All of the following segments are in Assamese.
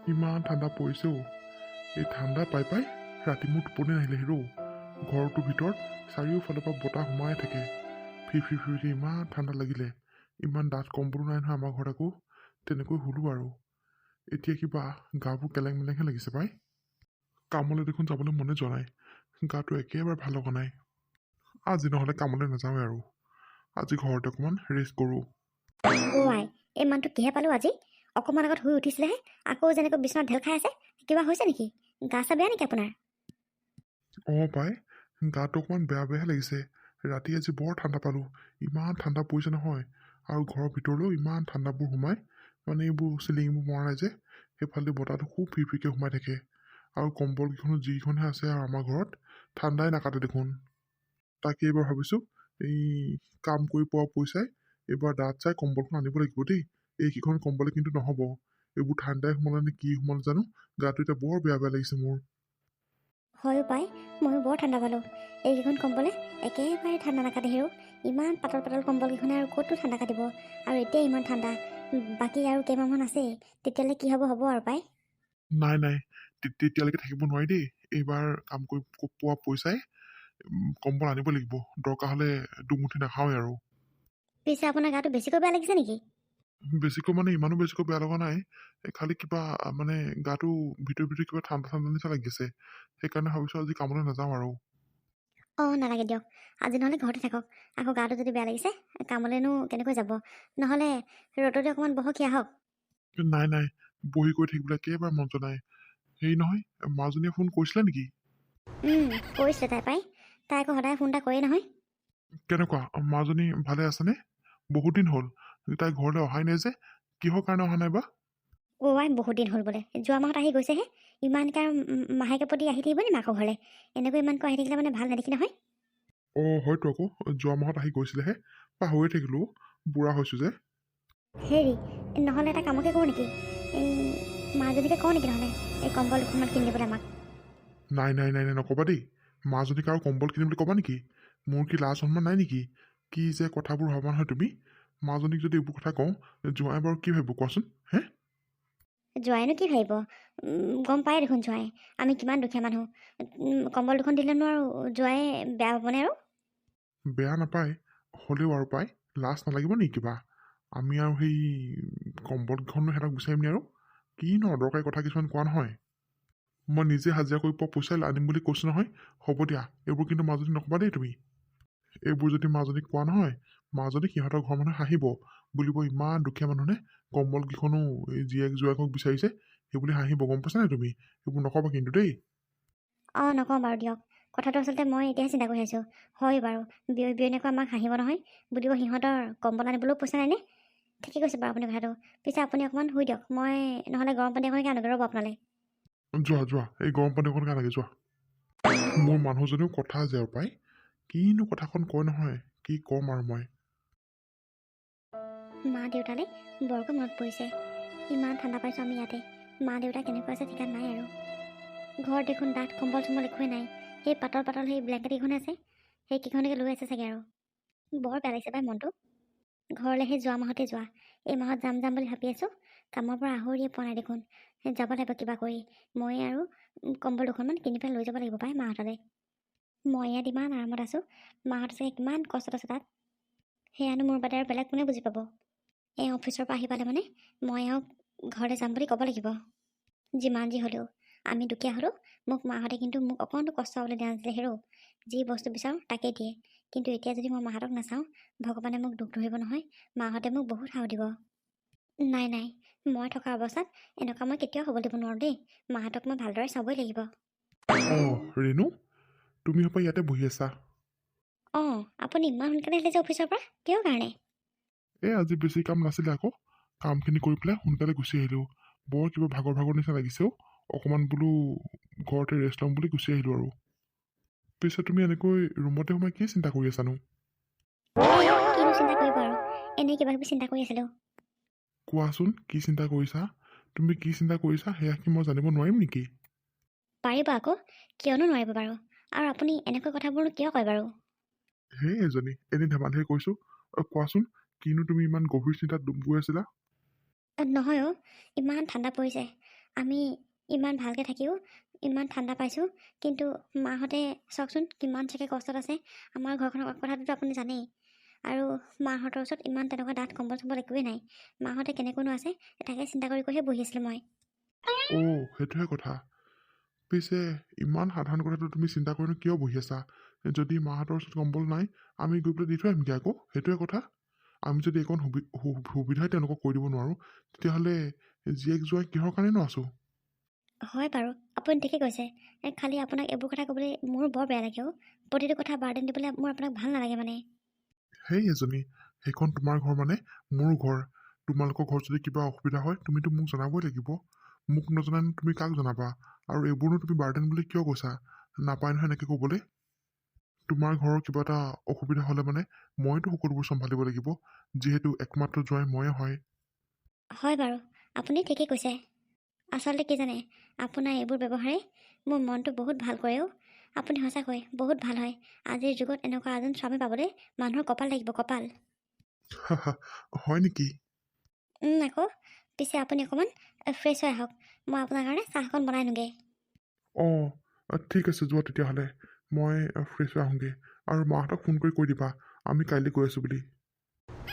ইমান ঠাণ্ডা পৰিছে অ'। এই ঠাণ্ডা পাই পাই ৰাতি মোৰ টোপনি নাহিলে হিৰ'। ঘৰটোৰ ভিতৰত চাৰিওফালৰ পৰা বতাহ সোমাই থাকে। ফিৰকে ইমান ঠাণ্ডা লাগিলে। ইমান ডাঠ কম্বলো নাই নহয় আমাৰ ঘৰত আকৌ। তেনেকৈ শুলো আৰু। এতিয়া কিবা গাবোৰ কেলেং মেলেংহে লাগিছে পাই। কামলৈ দেখোন যাবলৈ মনে যোৱা নাই। গাটো একেবাৰে ভাল লগা নাই। আজি নহ'লে কামলৈ নাযাওঁৱে আৰু। আজি ঘৰতে অকণমান ৰেষ্ট কৰোঁ। আই এই মানুহটো কিহে পালোঁ আজি। অকণমান আগত শুই উঠিছিলেহে আকৌ যেনেকৈ বিচনাত ঢেল খাই আছে। কিবা হৈছে নেকি? গা চা বেয়া নেকি আপোনাৰ? অঁ পাই, গাটো অকণমান বেয়া বেয়াহে লাগিছে। ৰাতি আজি বৰ ঠাণ্ডা পালোঁ। ইমান ঠাণ্ডা পৰিছে নহয়। আৰু ঘৰৰ ভিতৰলৈও ইমান ঠাণ্ডাবোৰ সোমাই। মানে এইবোৰ চিলিংবোৰ মৰা নাই যে, সেইফালে বতাহটো খুব ফিৰকে সোমাই থাকে। আৰু কম্বলকেইখনো যিকেইখনহে আছে আৰু আমাৰ ঘৰত, ঠাণ্ডাই নাকাটে দেখোন। তাকে এইবাৰ ভাবিছোঁ, এই কাম কৰি পোৱা পইচাই এইবাৰ দাঁত চাই কম্বলখন আনিব লাগিব দেই। এইকেইখন কম্বলে কিন্তু নহ'ব। এইবোৰ ঠাণ্ডাই সোমালে নে কি সোমালে জানো, গাটো এতিয়া বৰ বেয়া বেয়া লাগিছে মোৰ। হয় পাই, ময়ো বৰ ঠাণ্ডা পালোঁ। এইকেইখন কম্বলে একেবাৰে ঠাণ্ডা নাকাটে হেৰৌ। ইমান পাতল পাতল কম্বলকেইখনে আৰু ক'তো ঠাণ্ডা কাটিব। আৰু এতিয়া ইমান ঠাণ্ডা। বাকী আৰু কেইমাহমান আছেই, তেতিয়ালৈ কি হ'ব হ'ব আৰু পাই। নাই নাই, তেতিয়ালৈকে থাকিব নোৱাৰি দেই। এইবাৰ কাম কৰি পোৱা পইচাই কম্বল আনিব লাগিব। দৰকাৰ হ'লে দুমুঠি নাখাওঁৱে আৰু। পিছে আপোনাৰ গাটো বেছিকৈ বেয়া লাগিছে নেকি? বেছিকৈ মানে ইমানো বেছিকৈ বেয়া লগা নাই। খালি কিবা মানে গাটো ভিতৰি কিবা ঠাণ্ডা ঠাণ্ডা নিচিনা লাগিছে। সেইকাৰণে ভাবিছোঁ আজি কামলৈ নাযাওঁ আৰু। অঁ নালাগে দিয়ক, আজি নহ'লে ঘৰতে থাকক। আকৌ গাটো যদি বেয়া লাগিছে কামলৈনো কেনেকৈ যাব। নহ'লে ৰ'দতে অকণমান বহকি আহক। নাই নাই, বহি কৰি থাকিবলৈ একেবাৰে মন যোৱা নাই। হেৰি নহয়, মাজনীয়ে ফোন কৰিছিলে নেকি? কৰিছিলে তাই পাই। তাই আকৌ সদায় ফোন এটা কৰেই নহয়। কেনেকুৱা, মাজনী ভালে আছেনে? বহুত দিন হ'ল তাই ঘৰলৈ অহাই নাই যে, কিহৰ কাৰণে অহা নাই বা? আই বহুত দিন হ'ল বোলে, যোৱা মাহত আহি গৈছেহে। ইমানকৈ আৰু মাহেকে প্ৰতি আহি থাকিব নি মাকৰ ঘৰলৈ? এনেকৈ ইমানকৈ আহি থাকিলে মানে ভাল নেদেখি নহয়। অঁ হয়তো আকৌ, যোৱা মাহত আহি গৈছিলেহে। পাহৰিয়ে থাকিলোঁ, বুঢ়া হৈছোঁ যে। হেৰি, নহ'লে এটা কামকে কৰোঁ নেকি? এই মাজনীকে কওঁ নেকি নহ'লে এই কম্বল দুখনমান কিনি দিবলৈ আমাক? নাই নাই নাই নাই, নক'বা দেই। মাজনীক আৰু কম্বল কিনিম বুলি ক'বা নেকি? মোৰ কি লাজ সন্মান নাই নেকি? কি যে কথাবোৰ ভাবা নহয় তুমি। মাজনীক যদি এইবোৰ কথা কওঁ, জোঁৱাই বাৰু কি ভাবিব কোৱাচোন? হে? জোঁৱাইনো কি ভাবিব? গম পায় দেখোন জোঁৱাই আমি কিমান দুখীয়া মানুহ। কম্বল দুখন দিলেনো আৰু জোঁৱাই বেয়া হ'বনে আৰু? বেয়া নাপায়, হ'লেও আৰু পাই লাজ নালাগিব নেকি কিবা? আমি আৰু সেই কম্বলকেইখনো সিহঁতক বিচাৰিম নি আৰু? কিনো অদৰকাৰী কথা কিছুমান কোৱা নহয়। মই নিজে হাজিৰা কৰি পোৱা পইচাই আনিম বুলি কৈছোঁ নহয়। হ'ব দিয়া, এইবোৰ কিন্তু মাজনী নক'বা দেই তুমি। এইবোৰ যদি মাজনীক কোৱা নহয়, মাজনীক সিহঁতৰ ঘৰৰ মানুহে হাঁহিব। বুলিব ইমান দুখীয়া মানুহে কম্বলকেইখনো এই জোঁৱাইকক বিচাৰিছে, সেইবুলি হাঁহিব। গম পাইছা নাই তুমি? এইবোৰ নক'বা কিন্তু দেই। অঁ নকওঁ বাৰু দিয়ক। কথাটো আচলতে মই এতিয়াহে চিন্তা কৰি আছোঁ। হয় বাৰু, বিয়নীয়েকৈ আমাক হাঁহিব নহয়। বুলিব সিহঁতৰ কম্বল আনিবলৈও পইচা নাইনে? ঠিকে কৈছে বাৰু আপুনি কথাটো। পিছে আপুনি অকণমান শুই দিয়ক, মই নহ'লে গৰম পানী অকণকে আনোগৈ ৰ'ব আপোনালৈ। যোৱা যোৱা, এই গৰম পানী অকণকে আনাগে যোৱা। মোৰ মানুহজনেও কথা যে আৰু পাই, কিনো কথাখন কয় নহয়, কি ক'ম আৰু মই। মা দেউতালৈ বৰকৈ মনত পৰিছে। ইমান ঠাণ্ডা পাইছোঁ আমি ইয়াতে। মা দেউতা কেনেকুৱা আছে ঠিকান নাই আৰু। ঘৰত দেখোন ডাঠ কম্বল চম্বল একোৱে নাই। সেই পাতল পাতল সেই ব্লেংকেট কেইখনে আছে। সেইকেইখনকে লৈ আছে চাগে আৰু। বৰ বেয়া লাগিছে পাই মনটো। ঘৰলৈ সেই যোৱা মাহতে যোৱা। এই মাহত যাম যাম বুলি ভাবি আছোঁ। কামৰ পৰা আহৰিয়ে পোৱা নাই দেখোন। যাব লাগিব কিবা কৰি। মই আৰু কম্বল দুখনমান কিনি পেলাই লৈ যাব লাগিব পাই মাহঁতলৈ। মই ইয়াত ইমান আৰামত আছোঁ, মাহঁত চাগে কিমান কষ্টত আছে তাত। সেয়ানো মোৰ বাদে আৰু বেলেগ কোনে বুজি পাব? এই অফিচৰ পৰা আহি পালে মানে মই আৰু ঘৰলৈ যাম বুলি ক'ব লাগিব। যিমান যি হ'লেও আমি দুখীয়া হ'লেও মোক মাহঁতে কিন্তু মোক অকণতো কষ্ট হ'বলৈ দিয়া নাছিলে হেৰৌ। যি বস্তু বিচাৰোঁ তাকেই দিয়ে। কিন্তু এতিয়া যদি মই মাহঁতক নাচাওঁ, ভগৱানে মোক দুখ ধৰিব নহয়। মাহঁতে মোক বহুত সাও দিব। নাই নাই, মই থকা অৱস্থাত এনেকুৱা মই কেতিয়াও হ'ব দিব নোৱাৰোঁ দেই। মাহঁতক মই ভালদৰে চাবই লাগিব। অঁ ৰেণু, তুমি হপাই ইয়াতে বহি আছা? অঁ, আপুনি ইমান সোনকালে আহিলে যে অফিচৰ পৰা, কিহৰ কাৰণে? আজি বেছি কাম নাছিলে আকৌ। কামখিনি কৰি পেলাই সোনকালে গুচি আহিলোঁ। বৰ কিবা ভাগৰ ভাগৰ নিচিনা লাগিছে অ'। অকণমান বোলো ঘৰতে ৰেষ্ট ল'ম বুলি গুচি আহিলোঁ আৰু। পিছে তুমি এনেকৈ ৰুমতে সোমাই কি চিন্তা কৰি আছানো? কিনো চিন্তা কৰিব আৰু, এনেই কিবা কিবি চিন্তা কৰি আছিলোঁ। কোৱাচোন, কি চিন্তা কৰিছা? তুমি কি চিন্তা কৰিছা সেয়া কি মই জানিব নোৱাৰিম নেকি? পাৰিব আকৌ, কিয়নো নোৱাৰিব বাৰু। আৰু আপুনি এনেকুৱা কথাবোৰনো কিয় কয় বাৰু? হে এজনী, এনেই ধেমালিহে কৈছোঁ। কোৱাচোন, কিনো তুমি ইমান গভীৰ চিন্তাত ডুব গৈ আছিলা? নহয় অ', ইমান ঠাণ্ডা পৰিছে আমি ইমান ভালকৈ থাকিও ইমান ঠাণ্ডা পাইছোঁ, কিন্তু মাহঁতে চাওকচোন কিমান চাগে কষ্টত আছে। আমাৰ ঘৰখনৰ কথাটোতো আপুনি জানেই। আৰু মাহঁতৰ ওচৰত ইমান তেনেকুৱা ডাঠ কম্বল চম্বল একোৱেই নাই। মাহঁতে কেনেকৈনো আছে তাকে চিন্তা কৰি কৰিহে বহি আছিলোঁ মই। সেইটোহে কথা। পিছে ইমান সাধাৰণ কথাটো তুমি চিন্তা কৰিনো কিয় বহি আছা? যদি মাহঁতৰ ওচৰত কম্বল নাই, আমি গৈ পেলাই দি থৈ আহিমগৈ আকৌ। সেইটোৱে কথা। আমি যদি এইকণ সুবিধাই তেওঁলোকক কৰি দিব নোৱাৰোঁ, তেতিয়াহ'লে জীয়েক জোঁৱাই কিহৰ কাৰণেনো আছোঁ? হয় বাৰু, আপুনি ঠিকে কৈছে। খালি আপোনাক এইবোৰ কথা ক'বলৈ মোৰ বৰ বেয়া লাগে অ'। প্ৰতিটো কথা বাৰ্ডেন দিবলৈ মোৰ আপোনাক ভাল নালাগে মানে। সেই এজনী, সেইখন তোমাৰ ঘৰ মানে মোৰ ঘৰ। তোমালোকৰ ঘৰত যদি কিবা অসুবিধা হয়, তুমিতো মোক জনাবই লাগিব। মোক নজনানো তুমি কাক জনাবা? আৰু এইবোৰনো তুমি বাৰ্ডেন বুলি কিয় কৈছা? নাপায় নহয় এনেকৈ ক'বলৈ। তোমাৰ ঘৰৰ কিবা এটা অসুবিধা হ'লে মানে মইতো সকলোবোৰ চম্ভালিব লাগিব, যিহেতু একমাত্ৰ জোঁৱাই ময়ে হয়। হয় বাৰু, আপুনি ঠিকেই কৈছে। আচলতে কি জানে, আপোনাৰ এইবোৰ ব্যৱহাৰে মোৰ মনটো বহুত ভাল কৰেও। আপুনি সঁচাকৈ বহুত ভাল হয়। আজিৰ যুগত এনেকুৱা এজন স্বামী পাবলৈ মানুহৰ কপাল লাগিব, কপাল। হয় নেকি? আকৌ পিছে আপুনি অকণমান ফ্ৰেছ হৈ আহক। মই আপোনাৰ কাৰণে চাহ অকণ বনাই আনোগৈ। ঠিক আছে, যোৱা তেতিয়াহ'লে। মই ফ্ৰেছ হৈ আহোঁগৈ। আৰু মাহঁতক ফোন কৰি কৈ দিবা আমি কাইলৈ গৈ আছোঁ বুলি।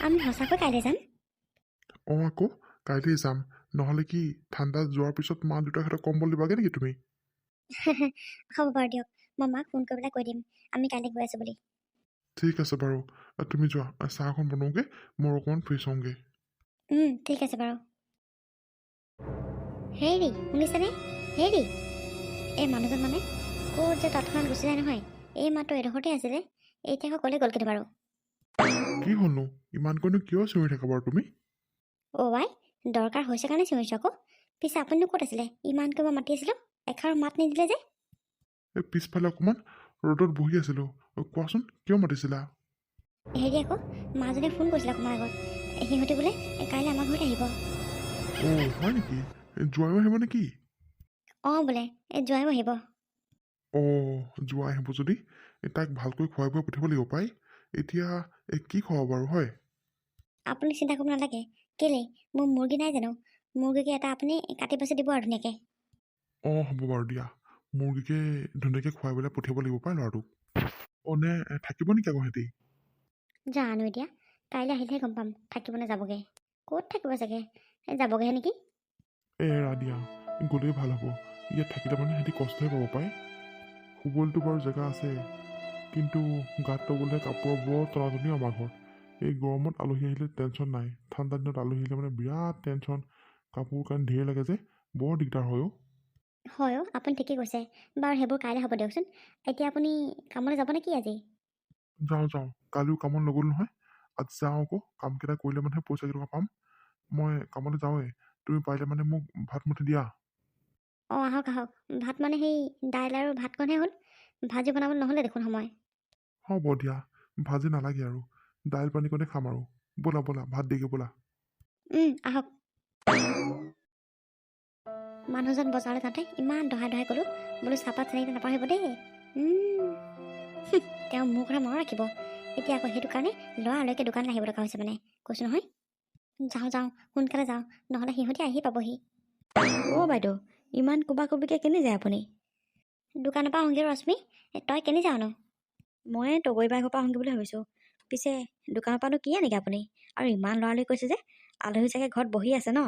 আমি সঁচাকৈ কাইলৈ যাম? আকৌ কাইলৈ যাম। নহ'লে কি ঠাণ্ডা যোৱাৰ পিছত মা দেউতাহঁতক কম্বল দিবাগৈ নেকি তুমি? হ'ব বাৰু দিয়ক, মই মাক ফোন কৰি পেলাই কৈ দিম আমি কাইলৈ গৈ আছোঁ বুলি। ঠিক আছে বাৰু, তুমি যোৱা। চাহ অকণ বনাওঁগৈ, মই অকণমান ফ্ৰেছ হওঁগৈ। ঠিক আছে বাৰু। হেৰি শুনিছেনে? হেৰি, এই মানুহজন মানে ক'ত যে তৎক্ষণাত গুচি যায় নহয়। এই মাত্ৰ এডোখৰতে আছিলে, এতিয়া আকৌ ক'লৈ গ'ল কিন্তু বাৰু। কি হ'লনো? ইমানকৈনো কিয় চিঞৰি থাকা বাৰু তুমি? আই, দৰকাৰ হৈছে কাৰণে চিঞৰিছোঁ আকৌ। পিছে আপুনিনো ক'ত আছিলে? ইমানকৈ মই মাতি আছিলোঁ, এষাৰো মাত নিদিলে যে। এই পিছফালে অকণমান ৰ'দত বহি আছিলোঁ। কোৱাচোন কিয় মাতিছিলা? হেৰি আকৌ, মাজনীয়ে ফোন কৰিছিলে অকণমান আগত। সিহঁতি বোলে কাইলৈ আমাৰ ঘৰত আহিব। হয় নেকি? জোঁৱাইও আহিব নেকি? বোলে জোঁৱাইও আহিব। জোঁৱাই আহিব যদি তাইক ভালকৈ খুৱাই বুৱাই পঠিয়াব লাগিব পাই। এতিয়া কি খুৱাব বাৰু হয়? আপুনি চিন্তা কৰিব নালাগে। কেলেই, মোৰ মুৰ্গী নাই জানো? মুৰ্গীকে এটা আপুনি কাটি বাচি দিব আৰু ধুনীয়াকৈ। হ'ব বাৰু দিয়া। মুৰ্গীকে ধুনীয়াকৈ খুৱাই পেলাই পঠিয়াব লাগিব পাই ল'ৰাটোক। নে থাকিব নেকি আকৌ সিহঁতি? জানো এতিয়া, কাইলৈ আহিলেহে গম পাম থাকিব নে যাবগৈ। ক'ত থাকিব চাগে, যাবগৈহে নেকি। এৰা দিয়া, গ'লেই ভাল হ'ব। ইয়াত থাকিলে মানে সিহঁতি কষ্টহে পাব পায়। শুবলৈতো বাৰু জেগা আছে, কিন্তু গাত ল'বলৈ কাপোৰৰ বৰ টনাটনি আমাৰ ঘৰত। এই গৰমত আলহী আহিলে টেনশ্যন নাই, ঠাণ্ডা দিনত আলহী আহিলে মানে বিৰাট টেনশ্যন। কাপোৰ কানি ধেৰ লাগে যে, বৰ দিগদাৰ হয় অ'। হয় আপুনি ঠিকেই কৈছে। বাৰু সেইবোৰ কাইলৈ হ'ব দিয়কচোন। এতিয়া আপুনি কামলৈ যাব নেকি আজি? যাওঁ। কালিও কামত নগ'লো নহয়। আজি যাওঁ আকৌ, কামকেইটা কৰিলে মানেহে পইচা কেইটকা পাম। মই কামলৈ যাওঁৱেই। তুমি পাৰিলে মানে মোক ভাত মুঠি দিয়া। আহক। ভাত মানে সেই দাইল আৰু ভাতকণহে হ'ল। ভাজি বনাবলৈ নহ'লে দেখোন সময়। হ'ব দিয়া, ভাজি নালাগে আৰু। দাইল পানীকণে খাম আৰু। ব'লা ভাত দেগে ব'লা। আহক। মানুহজন বজাৰলৈ যাওঁতে ইমান দহাই ক'লোঁ, বোলো চাহপাত চেনিটো নাপাহৰিব দেই। তেওঁ মোৰ কথা মনত ৰাখিব। এতিয়া আকৌ সেইটো কাৰণে ল'ৰালৈকে দোকানলৈ আহিব লগা হৈছে মানে। কৈছোঁ নহয়, যাওঁ সোনকালে যাওঁ, নহ'লে সিহঁতি আহি পাবহি। বাইদেউ, ইমান কোবাকুবিকৈ কেনি যায় আপুনি? দোকানৰ পৰা আহোঁগৈ ৰশ্মি, তই কেনি যাওঁনো? মই তগৰী ঘৰৰ পৰা আহোঁগৈ বুলি ভাবিছোঁ। পিছে দোকানৰ পৰানো কি আনেগৈ আপুনি? আৰু ইমান লৰালৰি কৈছে যে, আলহী চাগে ঘৰত বহি আছে ন?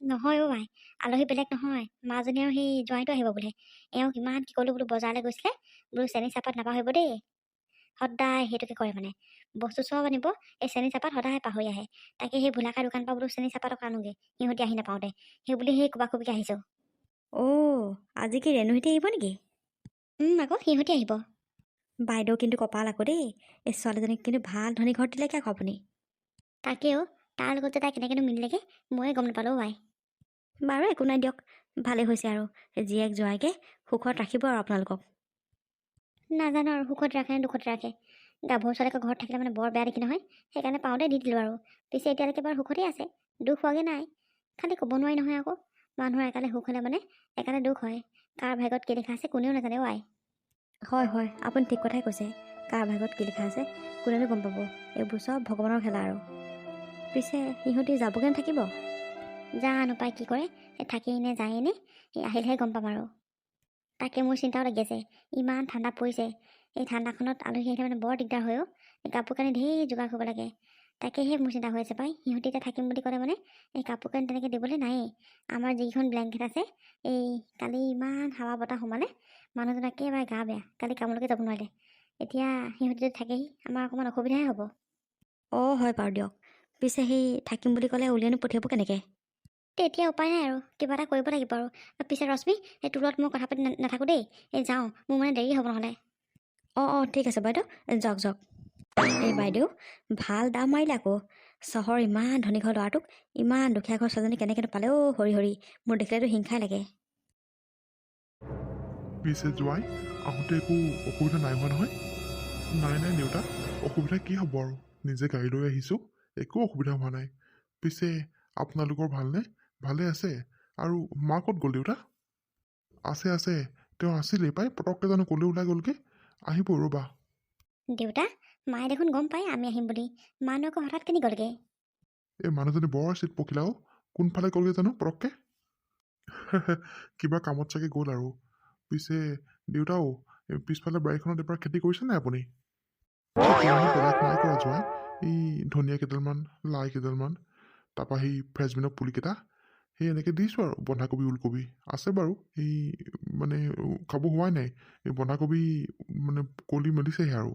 নহয় ভাই, আলহী বেলেগ নহয়। মাজনী আৰু সেই জোঁৱাইটো আহিব বোলে। এওঁক ইমান কি ক'লোঁ, বোলো বজাৰলৈ গৈছিলে, বোলো চেনি চাহপাত নাপাহৰিব দেই। সদায় সেইটোকে কৰে মানে। বস্তু চব আনিব, এই চেনি চাহপাত সদায় পাহৰি আহে। তাকে সেই ভোলাকা দোকানৰ পৰা বোলো চেনি চাহপাতক আনোগৈ, সিহঁতি আহি নাপাওঁতে। সেই বুলি সেই কোবাকুবিকৈ আহিছোঁ। আজি কি ৰেণুহঁতে আহিব নেকি? আকৌ সিহঁতি আহিব। বাইদেউ কিন্তু কপাল আকৌ দেই, এই ছোৱালীজনীক কিন্তু ভাল ধনী ঘৰত দিলেগৈ আকৌ আপুনি। তাকেও, তাৰ লগত যে তাই কেনেকৈনো মিলিলেগৈ ময়ে গম নাপালোঁ ভাই। বাৰু একো নাই দিয়ক, ভালেই হৈছে আৰু। জীয়েক জোঁৱাইকে সুখত ৰাখিব আৰু আপোনালোকক। নাজানো আৰু সুখত ৰাখে নে দুখত ৰাখে। গাভৰু ছোৱালীকে ঘৰত থাকিলে মানে বৰ বেয়া দেখি নহয়, সেইকাৰণে পাওঁতে দি দিলোঁ আৰু। পিছে এতিয়ালৈকে বাৰু সুখতেই আছে, দুখ হোৱাগৈ নাই। খালি ক'ব নোৱাৰি নহয় আকৌ, মানুহৰ একালে সুখ হ'লে মানে একালে দুখ হয়। কাৰ ভাগ্যত কি লিখা আছে কোনেও নাজানে আই। হয়, আপুনি ঠিক কথাই কৈছে। কাৰ ভাগ্যত কি লিখা আছে কোনেনো গম পাব। এইবোৰ চব ভগৱানৰ খেলা আৰু। পিছে সিহঁতি যাবগৈ থাকিব? জানো পাই কি কৰে, থাকেই নে যায়েই নে, আহিলেহে গম পাম আৰু। তাকে মোৰ চিন্তাও লাগি আছে, ইমান ঠাণ্ডা পৰিছে। এই ঠাণ্ডাখনত আলহী আহিলে মানে বৰ দিগদাৰ হয়। এই কাপোৰ কানি ঢেৰ যোগাৰ কৰিব লাগে। তাকেহে মোৰ চিন্তা হৈ আছে পাই, সিহঁতি এতিয়া থাকিম বুলি ক'লে মানে এই কাপোৰ কানি তেনেকৈ দিবলৈ নায়েই। আমাৰ যিকেইখন ব্লেংকেট আছে, এই কালি ইমান হাৱা বতাহ সোমালে, মানুহজন একেবাৰে গা বেয়া, কালি কামলৈকে যাব নোৱাৰিলে। এতিয়া সিহঁতি যদি থাকেহি, আমাৰ অকণমান অসুবিধাহে হ'ব। অঁ হয় বাৰু দিয়ক। পিছে সেই থাকিম বুলি ক'লে উলিয়াই পঠিয়াব কেনেকৈ? তেতিয়া উপায় নাই আৰু, কিবা এটা কৰিব লাগিব আৰু। পিছে ৰশ্মি, এই তোৰ লগত মই কথা পাতি নাথাকোঁ দেই, এই যাওঁ, মোৰ মানে দেৰি হ'ব নহ'লে। অঁ ঠিক আছে বাইদেউ, যাওক যাওক। এই বাইদেউ ভাল দাম মাৰিলে আকৌ। চহৰ ইমান ধনী ঘৰ ল'ৰাটোক ইমান দুখীয়া ঘৰ ছোৱালীজনী কেনেকৈ পালে অ' হৰি হৰি, মোৰ দেখিলেতো হিংসাই লাগে। পিছে যোৱাই আহোঁতে একো অসুবিধা নাই হোৱা নহয়? নাই নাই দেউতা, অসুবিধা কি হ'ব আৰু, নিজে গাড়ী লৈ আহিছোঁ, একো অসুবিধা হোৱা নাই। পিছে আপোনালোকৰ ভালনে? ভালে আছে? আৰু মা ক'ত গ'ল দেউতা? আছে আছে, তেওঁ আছিলেই পাই, পটককৈ জানো ক'লৈ ওলাই গ'লগৈ? আহিব ৰ'বা। দেউতা, মায়ে দেখোন গম পায় আমি আহিম বুলি, মানো আকৌ হঠাৎ কেনি গ'লগৈ? এই মানুহজনী বৰ চিট পকিলা অ', কোনফালে গ'লগৈ জানো পটককৈ? কিবা কামত চাগে গ'ল আৰু। পিছে দেউতাও, পিছফালে বাৰীখনত এবাৰ খেতি কৰিছে নাই আপুনি? বেলেগ নাই কৰা যোৱাই, এই ধনিয়া কেইডালমান, লাই কেইডালমান, তাৰপৰা সেই ফ্ৰেঞ্চবিনৰ পুলিকেইটা, সেই এনেকৈ দিছোঁ আৰু। বন্ধাকবি ওলকবি আছে বাৰু, এই মানে খাব হোৱাই নাই। এই বন্ধাকবি মানে কলি মেলিছেহে আৰু।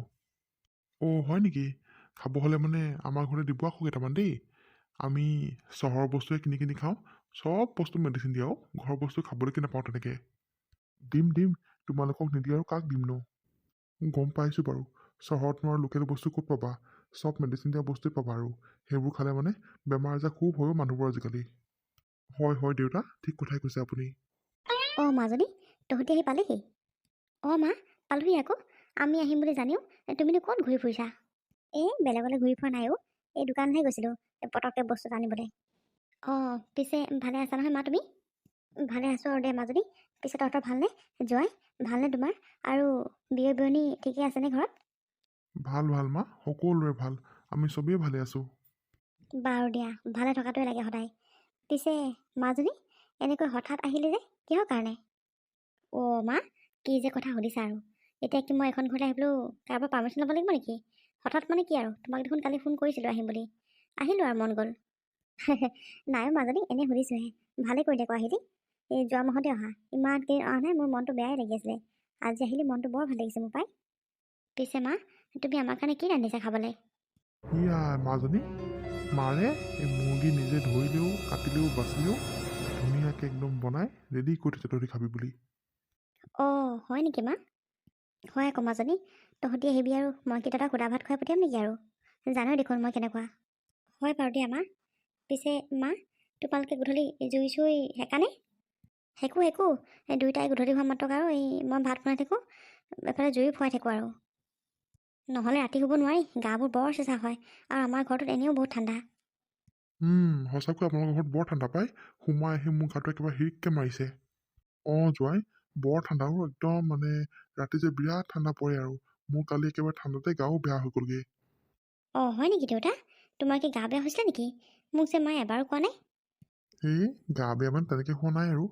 অ' হয় নেকি? খাব হ'লে মানে আমাৰ ঘৰলৈ দিব আকৌ কেইটামান দেই। আমি চহৰৰ বস্তুৱে কিনি কিনি খাওঁ, চব বস্তু মেডিচিন দিয়া, ঘৰৰ বস্তু খাবলৈকে নাপাওঁ তেনেকৈ। দিম দিম, তোমালোকক নিদি আৰু কাক দিম নো? গম পাইছোঁ বাৰু, চহৰতনো আৰু লোকেল বস্তু ক'ত পাবা, চব মেডিচিন দিয়া বস্তুৱে পাবা আৰু। সেইবোৰ খালে মানে বেমাৰ আজাৰ খুব হয় মানুহবোৰ আজিকালি। হয় হয় দেউতা, ঠিক কথাই কৈছে আপুনি। অঁ মাজনী, তহঁতি আহি পালেহি? অঁ মা, পালোহি আকৌ। আমি আহিম বুলি জানিও তুমিনো ক'ত ঘূৰি ফুৰিছা? এই বেলেগলৈ ঘূৰি ফুৰা নাই অ', এই দোকানহে গৈছিলোঁ, পটককৈ বস্তু এটা আনিবলৈ। অঁ পিছে ভালে আছা নহয় মা তুমি? ভালে আছোঁ আৰু দে মাজনী। পিছে তহঁতৰ ভালনে? জোঁৱাই ভালনে তোমাৰ? আৰু বিয়নী ঠিকে আছেনে ঘৰত? ভাল ভাল মা, সকলোৰে ভাল, আমি চবেই ভালে আছোঁ। বাৰু দিয়া, ভালে থকাটোৱে লাগে সদায়। পিছে মাজনী, এনেকৈ হঠাৎ আহিলে যে, কিহৰ কাৰণে? অ' মা, কি যে কথা সুধিছা আৰু। এতিয়া কি মই এখন ঘৰলৈ আহিবলৈও কাৰোবাৰ পাৰ্মিশ্যন ল'ব লাগিব নেকি? হঠাৎ মানে কি আৰু, তোমাক দেখোন কালি ফোন কৰিছিলোঁ আহিম বুলি, আহিলোঁ আৰু মন গ'ল। নাই মাজনী, এনেই সুধিছোঁহে। ভালেই কৰিলে আকৌ আহিলি। এই যোৱা মাহতে অহা, ইমান দিন অহা নাই, মোৰ মনটো বেয়াই লাগি আছিলে। আজি আহিলি, মনটো বৰ ভাল লাগিছে মোৰ পাই। পিছে মা, তুমি আমাৰ কাৰণে কি ৰান্ধিছা খাবলৈ? ইয়া মাজনী, মাৰে এই মুৰ্গী নিজে ধৰিলেও, কাটিলেও, বাচিলেও ধুনীয়াকৈ একদম বনাই ৰেডি কৰি থৈছে তহঁতি খাবি বুলি। অঁ হয় নেকি মা? হয় আকৌ মাজনী, তহঁতি আহিবি আৰু মই কি তহঁতক সুদা ভাত খুৱাই পঠিয়াম নেকি আৰু? জানোই দেখোন মই কেনেকুৱা। হয় বাৰু দিয়া মা। পিছে মা, তোমালোকে গধূলি জুই চুই সেকানে? সেকো সেকো, এই দুয়োটাই গধূলি হোৱা মাত্ৰক আৰু এই মই ভাত বনাই থাকোঁ, এফালে জুইও ফুৱাই থাকোঁ আৰু। নহ'লে ৰাতি শুব নোৱাৰি, গাবোৰ বৰ চেঁচা হয়, আৰু আমাৰ ঘৰটোত এনেও বহুত ঠাণ্ডা। সঁচাকৈ আপোনালোকৰ ঘৰত বৰ ঠাণ্ডা পায়, সোমাই আহি মোৰ গাটো একেবাৰে হিৰিককৈ মাৰিছে। অঁ জোঁৱাই, বৰ ঠাণ্ডা একদম মানে, ৰাতি যে বিৰাট ঠাণ্ডা পৰে আৰু। মোৰ কালি একেবাৰে ঠাণ্ডাতে গাও বেয়া হৈ গ'লগৈ। অঁ হয় নেকি দেউতা? তোমাৰ কি গা বেয়া হৈছিলে নেকি? মোক যে মায়ে এবাৰো কোৱা নাই। এই গা বেয়া মানে তেনেকৈ হোৱা নাই আৰু,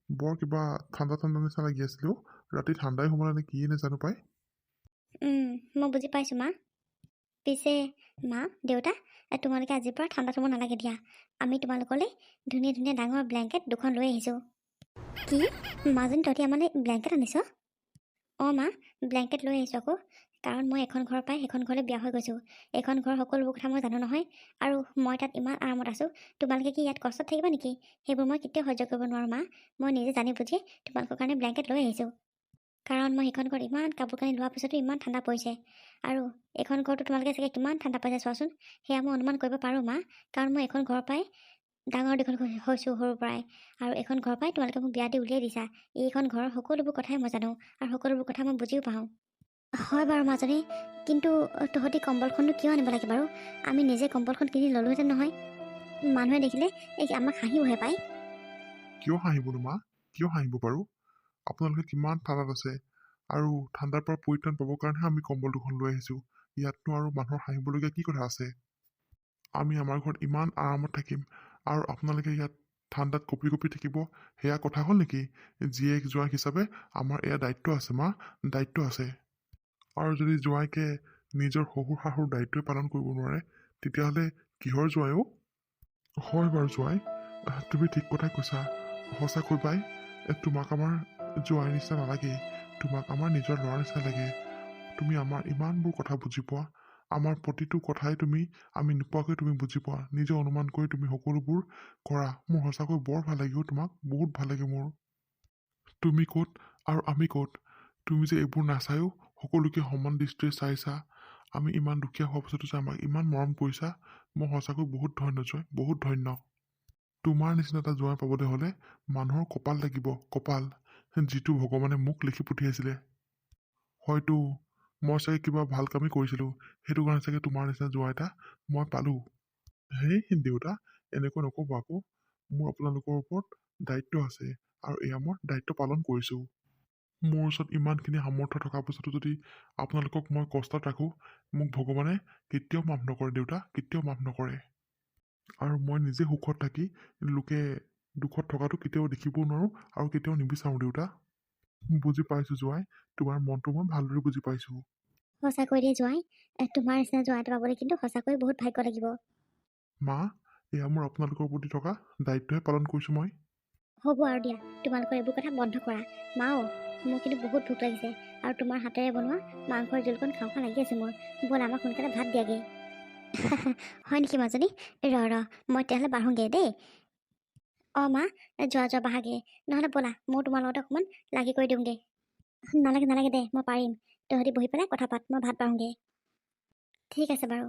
বৰ কিবা ঠাণ্ডা ঠাণ্ডা নিচিনা লাগি আছিলে। ৰাতি ঠাণ্ডাই সোমালে নে কিয়ে নাজানো পাই। মই বুজি পাইছোঁ মা। পিছে মা দেউতা, তোমালোকে আজিৰ পৰা ঠাণ্ডা থ'ব নালাগে দিয়া। আমি তোমালোকলৈ ধুনীয়া ধুনীয়া ডাঙৰ ব্লেংকেট দুখন লৈ আহিছোঁ। কি? মাজনী তহঁতি আমালৈ ব্লেংকেট আনিছ? অঁ মা, ব্লেংকেট লৈ আহিছোঁ আকৌ, কাৰণ মই এখন ঘৰৰ পৰাই সেইখন ঘৰলৈ বিয়া হৈ গৈছোঁ। এইখন ঘৰৰ সকলোবোৰ কথা মই জানো নহয়, আৰু মই তাত ইমান আৰামত আছোঁ। তোমালোকে কি ইয়াত কষ্টত থাকিবা নেকি? সেইবোৰ মই কেতিয়াও সহ্য কৰিব নোৱাৰোঁ মা। মই নিজে জানি বুজিয়ে তোমালোকৰ কাৰণে ব্লেংকেট লৈ আহিছোঁ। কাৰণ মই সেইখন ঘৰত ইমান কাপোৰ কানি লোৱাৰ পিছতো ইমান ঠাণ্ডা পৰিছে, আৰু এইখন ঘৰতো তোমালোকে চাগে কিমান ঠাণ্ডা পাইছে চোৱাচোন। সেয়া মই অনুমান কৰিব পাৰোঁ মা, কাৰণ মই এইখন ঘৰৰ পৰাই ডাঙৰ দীঘল হৈছোঁ সৰুৰ পৰাই, আৰু এইখন ঘৰৰ পৰাই তোমালোকে মোক বিয়া দি উলিয়াই দিছা। এইখন ঘৰৰ সকলোবোৰ কথাই মই জানো, আৰু সকলোবোৰ কথা মই বুজিও পাওঁ। হয় বাৰু মাজনী, কিন্তু তহঁতি কম্বলখননো কিয় আনিব লাগে বাৰু? আমি নিজে কম্বলখন কিনি ল'লোহেঁতেন নহয়। মানুহে দেখিলে আমাক হাঁহিবহে পায়। কিয় হাঁহিবনো মা, কিয় হাঁহিব বাৰু? আপোনালোকে কিমান ঠাণ্ডাত আছে, আৰু ঠাণ্ডাৰ পৰা পৰিত্ৰাণ পাবৰ কাৰণেহে আমি কম্বল দুখন লৈ আহিছোঁ। ইয়াতনো আৰু মানুহৰ হাঁহিবলগীয়া কি কথা আছে? আমি আমাৰ ঘৰত ইমান আৰামত থাকিম, আৰু আপোনালোকে ইয়াত ঠাণ্ডাত কঁপি কঁপি থাকিব সেয়া কথা হ'ল নেকি? জীয়েক জোঁৱাইক হিচাপে আমাৰ এয়া দায়িত্ব আছে মা, দায়িত্ব আছে। আৰু যদি জোঁৱাইকে নিজৰ শহুৰ শাহুৰ দায়িত্বই পালন কৰিব নোৱাৰে তেতিয়াহ'লে কিহৰ জোঁৱাই অ'? হয় বাৰু জোঁৱাই, তুমি ঠিক কথাই কৈছা। সঁচাকৈ বাই, তোমাক আমাৰ জোঁৱাইৰ নিচিনা নালাগে, তোমাক আমাৰ নিজৰ ল'ৰাৰ নিচিনা লাগে। তুমি আমাৰ ইমানবোৰ কথা বুজি পোৱা, আমাৰ প্ৰতিটো কথাই আমি নোপোৱাকৈ তুমি বুজি পোৱা, নিজে অনুমান কৰি তুমি সকলোবোৰ কৰা। মোৰ সঁচাকৈ বৰ ভাল লাগে তোমাক, বহুত ভাল লাগে মোৰ। তুমি ক'ত আৰু আমি ক'ত? তুমি যে এইবোৰ নাচায়ো সকলোকে সমান দৃষ্টিৰে চাইছা, আমি ইমান দুখীয়া হোৱাৰ পিছতো যে আমাক ইমান মৰম কৰিছা, মই সঁচাকৈ বহুত ধন্য জয়, বহুত ধন্য। তোমাৰ নিচিনা এটা জোঁৱাই পাবলৈ হ'লে মানুহৰ কপাল লাগিব, কপাল, যিটো ভগৱানে মোক লিখি পঠিয়াইছিলে। হয়তো মই চাগে কিবা ভাল কামেই কৰিছিলোঁ, সেইটো কাৰণে চাগে তোমাৰ নিচিনা জোঁৱাই এটা মই পালোঁ। হেই দেউতা, এনেকৈ নক'ব আকৌ। মোৰ আপোনালোকৰ ওপৰত দায়িত্ব আছে আৰু এয়া মই দায়িত্ব পালন কৰিছোঁ। মোৰ ওচৰত ইমানখিনি সামৰ্থ্য থকাৰ পিছতো যদি আপোনালোকক মই কষ্টত ৰাখোঁ, মোক ভগৱানে কেতিয়াও মাফ নকৰে দেউতা, কেতিয়াও মাফ নকৰে। আৰু মই নিজে সুখত থাকি লোকে দুখত থকাটো কেতিয়াও দেখিবও নোৱাৰোঁ আৰু কেতিয়াও নিবিচাৰোঁ দেউতা। বুজি পাইছোঁ জোঁৱাই, তোমাৰ মনটো মই ভালদৰে বুজি পাইছোঁ। সঁচাকৈ দেই জোঁৱাই, তোমাৰ নিচিনা জোঁৱাই এটা পাবলৈ কিন্তু সঁচাকৈ বহুত ভাগ্য লাগিব। মা, এয়া মোৰ আপোনালোকৰ প্ৰতি থকা দায়িত্বহে পালন কৰিছোঁ মই। হ'ব আৰু দিয়া, তোমালোকৰ এইবোৰ কথা বন্ধ কৰা। মাও, মোৰ কিন্তু বহুত ভোক লাগিছে আৰু তোমাৰ হাতেৰে বনোৱা মাংসৰ জোলকণ খাওঁ খাওঁ লাগি আছে মোৰ। ব'ল আমাক সোনকালে ভাত দিয়াগে। হয় নেকি মাজনী? মই তেতিয়াহ'লে বাঢ়োঁগৈ দেই। অঁ মা, যোৱা বাহাগে, নহ'লে ব'লা ময়ো তোমাৰ লগতে অকণমান লাগি কৰি দিওঁগৈ। নালাগে দে, মই পাৰিম। তহঁতি বহি পেলাই কথা পাত, মই ভাত বাঢ়োঁগৈ। ঠিক আছে বাৰু।